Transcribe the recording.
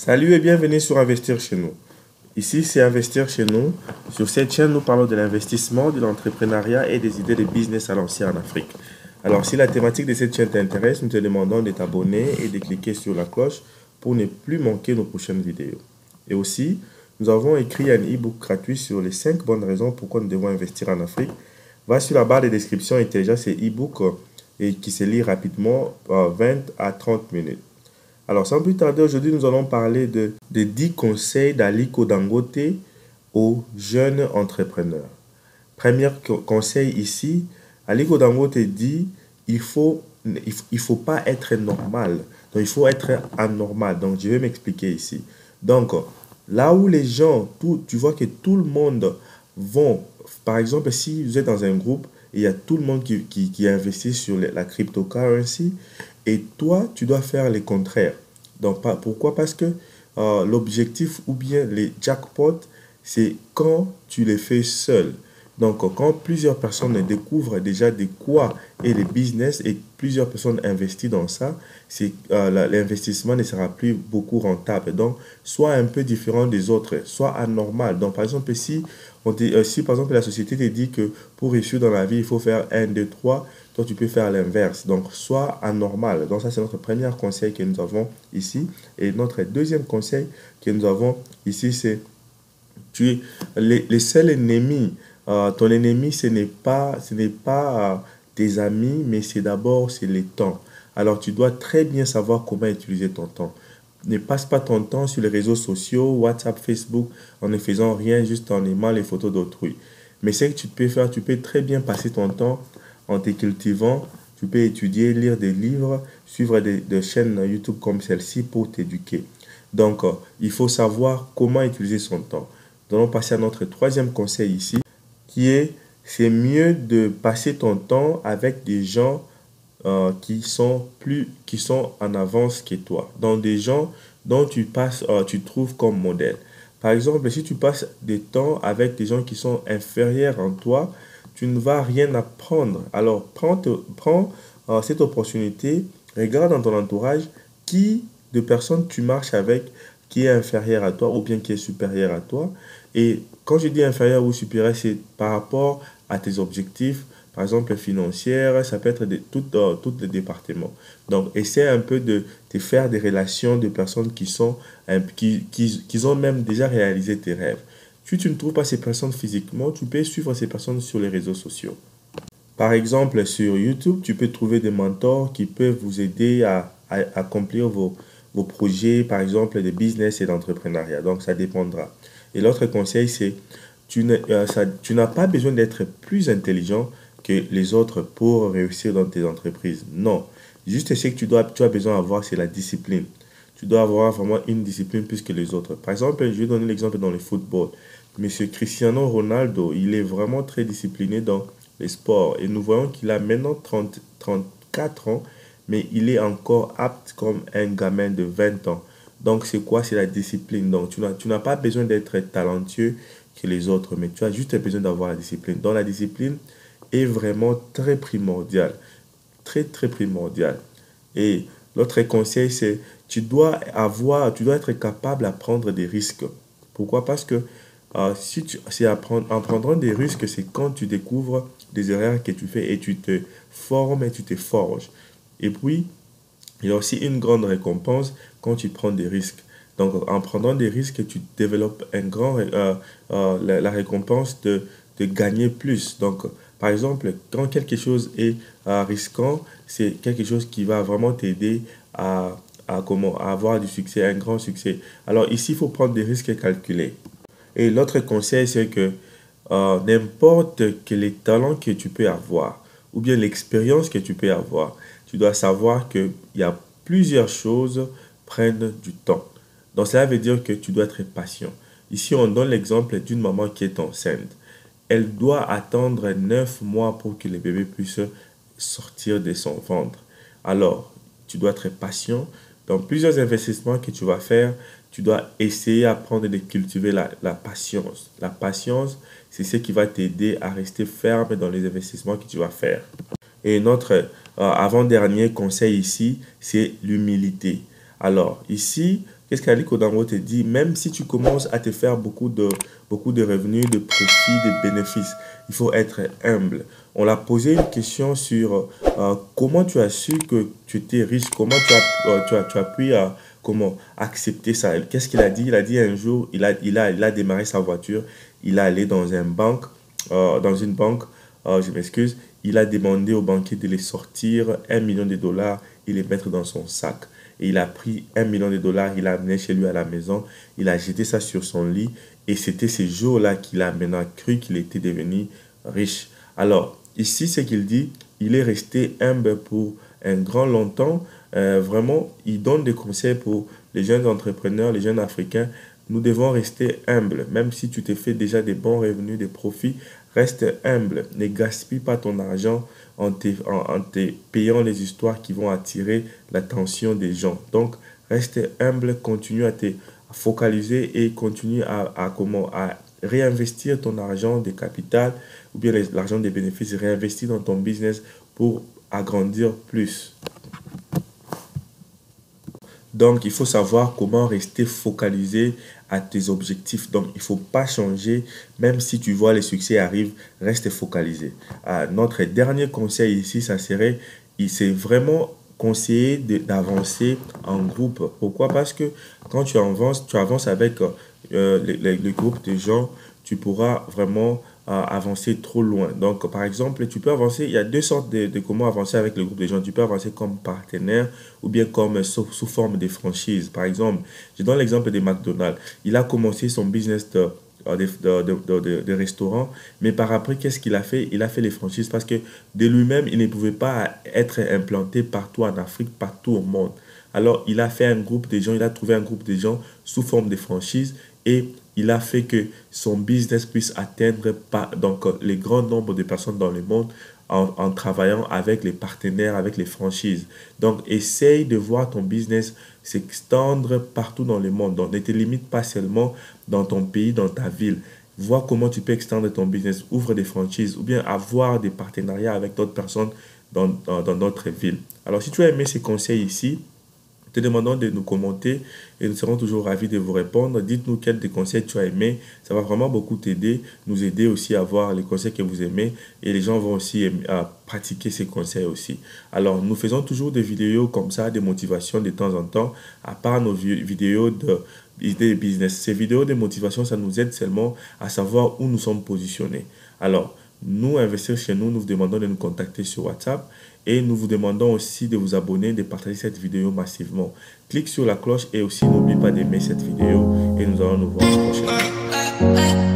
Salut et bienvenue sur Investir chez nous. Ici, c'est Investir chez nous. Sur cette chaîne, nous parlons de l'investissement, de l'entrepreneuriat et des idées de business à lancer en Afrique. Alors, si la thématique de cette chaîne t'intéresse, nous te demandons de t'abonner et de cliquer sur la cloche pour ne plus manquer nos prochaines vidéos. Et aussi, nous avons écrit un e-book gratuit sur les 5 bonnes raisons pourquoi nous devons investir en Afrique. Va sur la barre de description et télécharge ce e-book et qui se lit rapidement 20 à 30 minutes. Alors, sans plus tarder, aujourd'hui, nous allons parler de 10 conseils d'Aliko Dangote aux jeunes entrepreneurs. Premier conseil ici, Aliko Dangote dit il faut pas être normal. Donc, il faut être anormal. Donc, je vais m'expliquer ici. Donc, là où les gens, tu vois que tout le monde vont, par exemple, si vous êtes dans un groupe, il y a tout le monde qui investit sur la cryptocurrency et toi, tu dois faire le contraire. Donc, pourquoi? Parce que l'objectif ou bien les jackpots, c'est quand tu les fais seul. Donc, quand plusieurs personnes découvrent déjà de quoi est le business et plusieurs personnes investissent dans ça, l'investissement ne sera plus beaucoup rentable. Donc, soit un peu différent des autres, soit anormal. Donc, par exemple, si par exemple la société te dit que pour réussir dans la vie, il faut faire 1, 2, 3, toi tu peux faire l'inverse. Donc, soit anormal. Donc, ça, c'est notre premier conseil que nous avons ici. Et notre deuxième conseil que nous avons ici, c'est les seuls ennemis. Ton ennemi, ce n'est pas tes amis, mais c'est le temps. Alors, tu dois très bien savoir comment utiliser ton temps. Ne passe pas ton temps sur les réseaux sociaux, WhatsApp, Facebook, en ne faisant rien, juste en aimant les photos d'autrui. Mais ce que tu peux faire, tu peux très bien passer ton temps en te cultivant. Tu peux étudier, lire des livres, suivre des chaînes YouTube comme celle-ci pour t'éduquer. Donc, il faut savoir comment utiliser son temps. Nous allons passer à notre troisième conseil ici, c'est mieux de passer ton temps avec des gens qui sont en avance que toi. Donc, des gens dont tu trouves comme modèle. Par exemple, si tu passes du temps avec des gens qui sont inférieurs en toi, tu ne vas rien apprendre. Alors, prends cette opportunité, regarde dans ton entourage qui de personnes tu marches avec qui est inférieur à toi ou bien qui est supérieur à toi. Et quand je dis inférieur ou supérieur, c'est par rapport à tes objectifs, par exemple financiers, ça peut être tous les départements. Donc, essaie un peu de te faire des relations de personnes qui ont même déjà réalisé tes rêves. Si tu ne trouves pas ces personnes physiquement, tu peux suivre ces personnes sur les réseaux sociaux. Par exemple, sur YouTube, tu peux trouver des mentors qui peuvent vous aider à accomplir vos projets, par exemple, de business et d'entrepreneuriat. Donc, ça dépendra. Et l'autre conseil, c'est tu n'as pas besoin d'être plus intelligent que les autres pour réussir dans tes entreprises. Non. Juste ce que tu as besoin d'avoir, c'est la discipline. Tu dois avoir vraiment une discipline plus que les autres. Par exemple, je vais donner l'exemple dans le football. Monsieur Cristiano Ronaldo, il est vraiment très discipliné dans les sports. Et nous voyons qu'il a maintenant 34 ans, mais il est encore apte comme un gamin de 20 ans. Donc, c'est quoi? C'est la discipline. Donc, tu n'as pas besoin d'être talentueux que les autres, mais tu as juste besoin d'avoir la discipline. Donc, la discipline est vraiment très primordiale. Très, très primordiale. Et l'autre conseil, c'est tu dois être capable de prendre des risques. Pourquoi? Parce que en prenant des risques, c'est quand tu découvres des erreurs que tu fais et tu te formes et tu te forges. Et puis, il y a aussi une grande récompense quand tu prends des risques. Donc, en prenant des risques, tu développes la récompense de gagner plus. Donc, par exemple, quand quelque chose est risquant, c'est quelque chose qui va vraiment t'aider à avoir du succès, un grand succès. Alors, ici, il faut prendre des risques calculés. Et l'autre conseil, c'est que n'importe quel talent que tu peux avoir, ou bien l'expérience que tu peux avoir, tu dois savoir qu'il y a plusieurs choses prennent du temps. Donc, cela veut dire que tu dois être patient. Ici, on donne l'exemple d'une maman qui est enceinte. Elle doit attendre 9 mois pour que le bébé puisse sortir de son ventre. Alors, tu dois être patient. Dans plusieurs investissements que tu vas faire, tu dois essayer d'apprendre de cultiver la patience. La patience, c'est ce qui va t'aider à rester ferme dans les investissements que tu vas faire. Et notre avant-dernier conseil ici, c'est l'humilité. Alors, ici, Qu'est-ce qu'Aliko Dangote dit? Même si tu commences à te faire beaucoup de revenus, de profits, de bénéfices, il faut être humble. On l'a posé une question sur comment tu as su que tu étais riche, comment tu as pu comment accepter ça. Qu'est-ce qu'il a dit? Il a dit un jour, il a démarré sa voiture, il est allé dans une banque, je m'excuse, il a demandé au banquier de les sortir 1 million de dollars et les mettre dans son sac. Et il a pris 1 million de dollars, il l'a amené chez lui à la maison, il a jeté ça sur son lit et c'était ces jours-là qu'il a maintenant cru qu'il était devenu riche. Alors, ici, ce qu'il dit, il est resté humble pour un grand longtemps. Vraiment, il donne des conseils pour les jeunes entrepreneurs, les jeunes Africains. Nous devons rester humbles, même si tu te fais déjà des bons revenus, des profits, reste humble. Ne gaspille pas ton argent en te payant les histoires qui vont attirer l'attention des gens. Donc, reste humble, continue à te focaliser et continue à réinvestir ton argent de capital ou bien l'argent des bénéfices, réinvestir dans ton business pour agrandir plus. Donc, il faut savoir comment rester focalisé à tes objectifs. Donc, il ne faut pas changer, même si tu vois les succès arrivent, reste focalisé. Notre dernier conseil ici, ça serait, c'est vraiment conseillé d'avancer en groupe. Pourquoi? Parce que quand tu avances avec le groupe de gens, tu pourras vraiment avancer trop loin. Donc, par exemple, tu peux avancer, il y a deux sortes de comment avancer avec le groupe de gens. Tu peux avancer comme partenaire ou bien comme sous forme de franchise. Par exemple, je donne l'exemple de McDonald's. Il a commencé son business de restaurant, mais par après, qu'est-ce qu'il a fait? Il a fait les franchises parce que de lui-même, il ne pouvait pas être implanté partout en Afrique, partout au monde. Alors, il a fait un groupe de gens, il a trouvé un groupe de gens sous forme de franchise et il a fait que son business puisse atteindre donc, les grands nombres de personnes dans le monde en travaillant avec les partenaires, avec les franchises. Donc, essaye de voir ton business s'extendre partout dans le monde. Donc, ne te limite pas seulement dans ton pays, dans ta ville. Vois comment tu peux extendre ton business, ouvre des franchises ou bien avoir des partenariats avec d'autres personnes dans notre ville. Alors, si tu as aimé ces conseils ici, te demandons de nous commenter et nous serons toujours ravis de vous répondre. Dites-nous quels des conseils tu as aimé. Ça va vraiment beaucoup t'aider, nous aider aussi à voir les conseils que vous aimez et les gens vont aussi pratiquer ces conseils aussi. Alors, nous faisons toujours des vidéos comme ça, des motivations de temps en temps, à part nos vidéos d'idées de business. Ces vidéos de motivation, ça nous aide seulement à savoir où nous sommes positionnés. Alors, nous, Investir chez nous, nous vous demandons de nous contacter sur WhatsApp et nous vous demandons aussi de vous abonner, de partager cette vidéo massivement. Clique sur la cloche et aussi n'oublie pas d'aimer cette vidéo et nous allons nous voir prochainement.